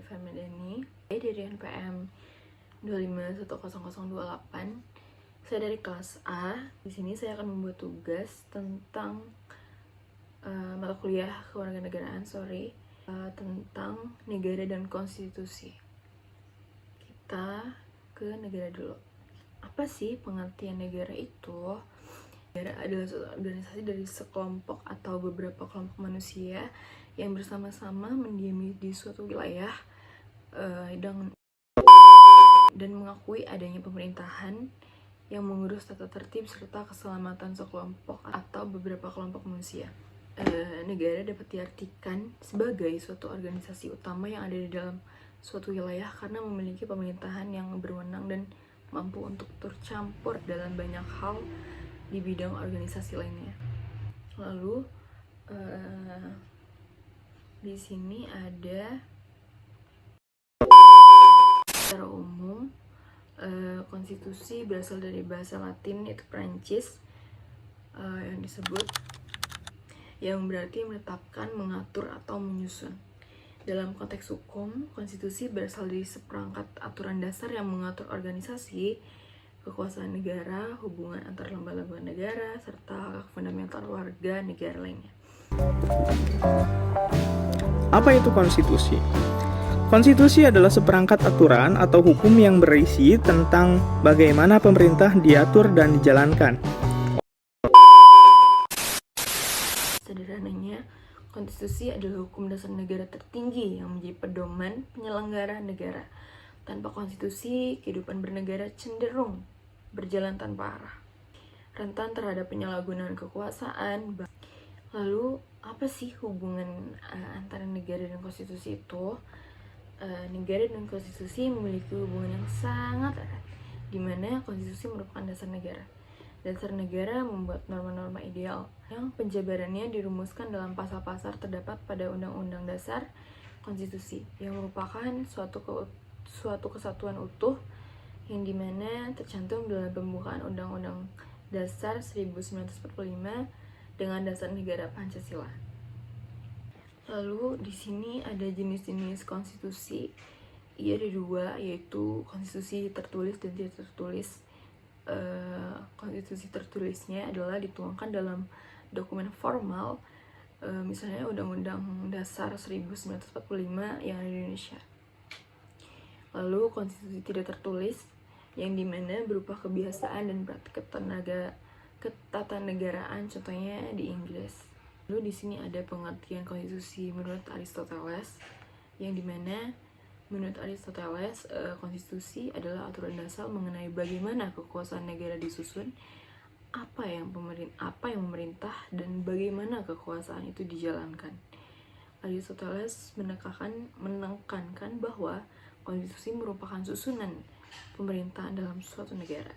Arifah Madani dari NPM 2510028. Saya dari kelas A. Di sini saya akan membuat tugas tentang mata kuliah kewarganegaraan, tentang negara dan konstitusi. Kita ke negara dulu. Apa sih pengertian negara itu? Negara adalah suatu organisasi dari sekelompok atau beberapa kelompok manusia yang bersama-sama mendiami di suatu wilayah dan mengakui adanya pemerintahan yang mengurus tata tertib serta keselamatan sekelompok atau beberapa kelompok manusia. Negara dapat diartikan sebagai suatu organisasi utama yang ada di dalam suatu wilayah karena memiliki pemerintahan yang berwenang dan mampu untuk tercampur dalam banyak hal di bidang organisasi lainnya. Lalu di sini ada secara umum konstitusi berasal dari bahasa Latin yaitu Prancis yang berarti menetapkan, mengatur atau menyusun. Dalam konteks hukum, konstitusi berasal dari seperangkat aturan dasar yang mengatur organisasi, kekuasaan negara, hubungan antar lembaga negara, serta hak fundamental warga negara lainnya. Apa itu konstitusi? Konstitusi adalah seperangkat aturan atau hukum yang berisi tentang bagaimana pemerintah diatur dan dijalankan. Sederhananya, konstitusi adalah hukum dasar negara tertinggi yang menjadi pedoman penyelenggara negara. Tanpa konstitusi, kehidupan bernegara cenderung berjalan tanpa arah, rentan terhadap penyalahgunaan kekuasaan. Lalu, apa sih hubungan antara negara dan konstitusi itu? Negara dan konstitusi memiliki hubungan yang sangat erat, di mana konstitusi merupakan dasar negara. Dasar negara membuat norma-norma ideal yang penjabarannya dirumuskan dalam pasal-pasal terdapat pada Undang-Undang Dasar Konstitusi yang merupakan suatu kesatuan utuh yang dimana tercantum dalam pembukaan Undang-Undang Dasar 1945 dengan dasar negara Pancasila. Lalu di sini ada jenis-jenis konstitusi. Ia ada dua, yaitu konstitusi tertulis dan tidak tertulis. Konstitusi tertulisnya adalah dituangkan dalam dokumen formal, misalnya Undang-Undang Dasar 1945 yang ada di Indonesia. Lalu konstitusi tidak tertulis yang dimana berupa kebiasaan dan praktik ketatanegaraan, contohnya di Inggris. Lalu di sini ada pengertian konstitusi menurut Aristoteles, yang dimana menurut Aristoteles, konstitusi adalah aturan dasar mengenai bagaimana kekuasaan negara disusun, apa yang memerintah, dan bagaimana kekuasaan itu dijalankan. Aristoteles menekankan bahwa konstitusi merupakan susunan pemerintahan dalam suatu negara.